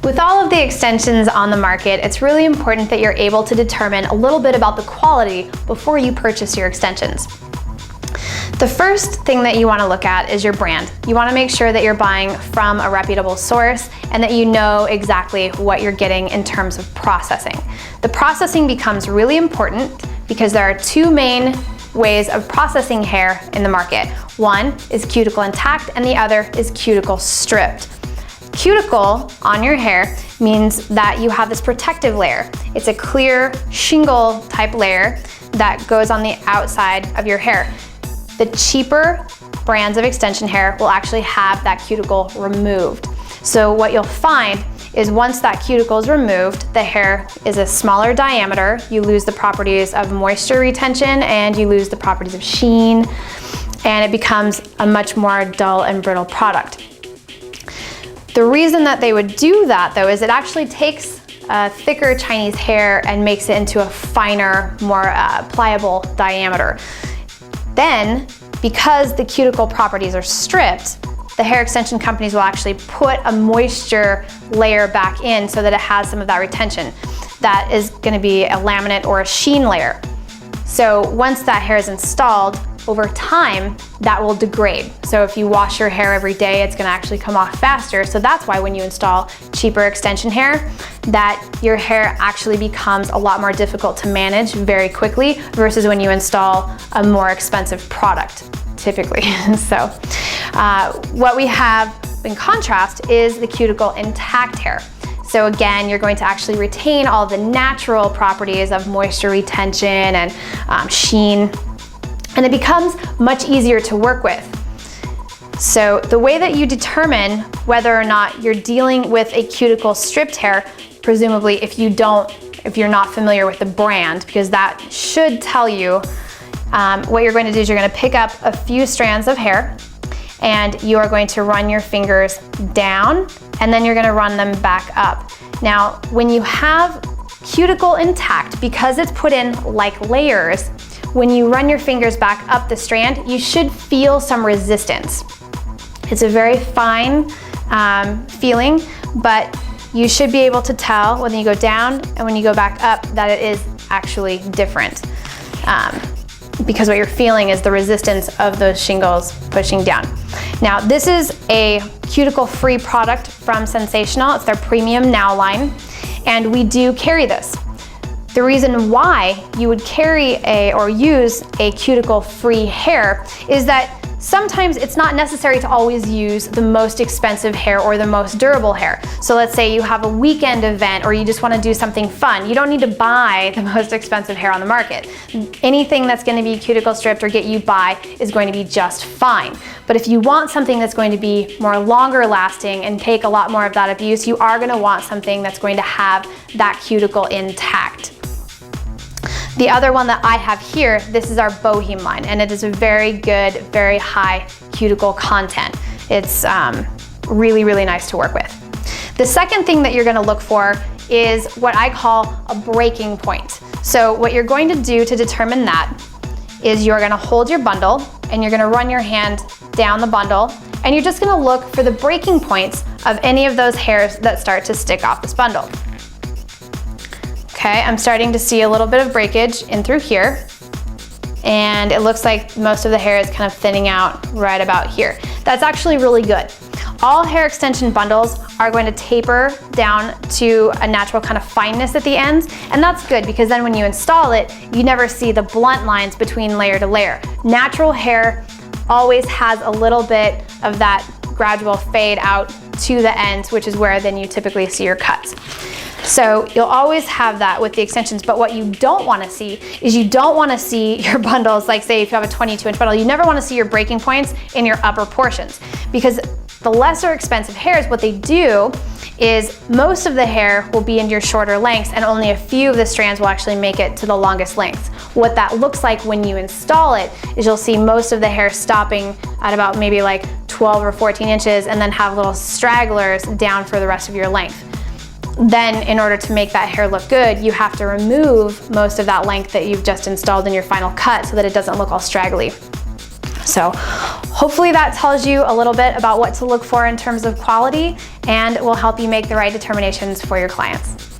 With all of the extensions on the market, it's really important that you're able to determine a little bit about the quality before you purchase your extensions. The first thing that you want to look at is your brand. You want to make sure that you're buying from a reputable source and that you know exactly what you're getting in terms of processing. The processing becomes really important because there are two main ways of processing hair in the market. One is cuticle intact and the other is cuticle stripped. Cuticle on your hair means that you have this protective layer. It's a clear shingle type layer that goes on the outside of your hair. The cheaper brands of extension hair will actually have that cuticle removed. So what you'll find is once that cuticle is removed, the hair is a smaller diameter, you lose the properties of moisture retention and you lose the properties of sheen, and it becomes a much more dull and brittle product. The reason that they would do that though is it actually takes thicker Chinese hair and makes it into a finer, more pliable diameter. Then, because the cuticle properties are stripped, the hair extension companies will actually put a moisture layer back in so that it has some of that retention. That is gonna be a laminate or a sheen layer. So once that hair is installed, over time, that will degrade. So if you wash your hair every day, it's gonna actually come off faster. So that's why when you install cheaper extension hair, that your hair actually becomes a lot more difficult to manage very quickly versus when you install a more expensive product, typically. So what we have in contrast is the cuticle intact hair. So again, you're going to actually retain all the natural properties of moisture retention and sheen, and it becomes much easier to work with. So the way that you determine whether or not you're dealing with a cuticle stripped hair, presumably if you're not familiar with the brand, because that should tell you, what you're going to do is you're going to pick up a few strands of hair and you are going to run your fingers down and then you're going to run them back up. Now, when you have cuticle intact, because it's put in like layers, when you run your fingers back up the strand, you should feel some resistance. It's a very fine feeling, but you should be able to tell when you go down and when you go back up that it is actually different. Because what you're feeling is the resistance of those shingles pushing down. Now, this is a cuticle-free product from Sensational. It's their premium Now line, and we do carry this. The reason why you would carry or use a cuticle-free hair is that sometimes it's not necessary to always use the most expensive hair or the most durable hair. So let's say you have a weekend event or you just want to do something fun. You don't need to buy the most expensive hair on the market. Anything that's going to be cuticle stripped or get you by is going to be just fine. But if you want something that's going to be more longer lasting and take a lot more of that abuse, you are going to want something that's going to have that cuticle intact. The other one that I have here, this is our Bohem line, and it is a very good, very high cuticle content. It's really, really nice to work with. The second thing that you're gonna look for is what I call a breaking point. So what you're going to do to determine that is you're gonna hold your bundle and you're gonna run your hand down the bundle and you're just gonna look for the breaking points of any of those hairs that start to stick off this bundle. Okay, I'm starting to see a little bit of breakage in through here, and it looks like most of the hair is kind of thinning out right about here. That's actually really good. All hair extension bundles are going to taper down to a natural kind of fineness at the ends, and that's good because then when you install it, you never see the blunt lines between layer to layer. Natural hair always has a little bit of that gradual fade out to the ends, which is where then you typically see your cuts. So you'll always have that with the extensions, but what you don't want to see is you don't want to see your bundles, like say if you have a 22-inch bundle, you never want to see your breaking points in your upper portions, because the lesser expensive hairs, what they do is most of the hair will be in your shorter lengths and only a few of the strands will actually make it to the longest lengths. What that looks like when you install it is you'll see most of the hair stopping at about maybe like 12 or 14 inches and then have little stragglers down for the rest of your length. then in order to make that hair look good, you have to remove most of that length that you've just installed in your final cut so that it doesn't look all straggly. So hopefully that tells you a little bit about what to look for in terms of quality and will help you make the right determinations for your clients.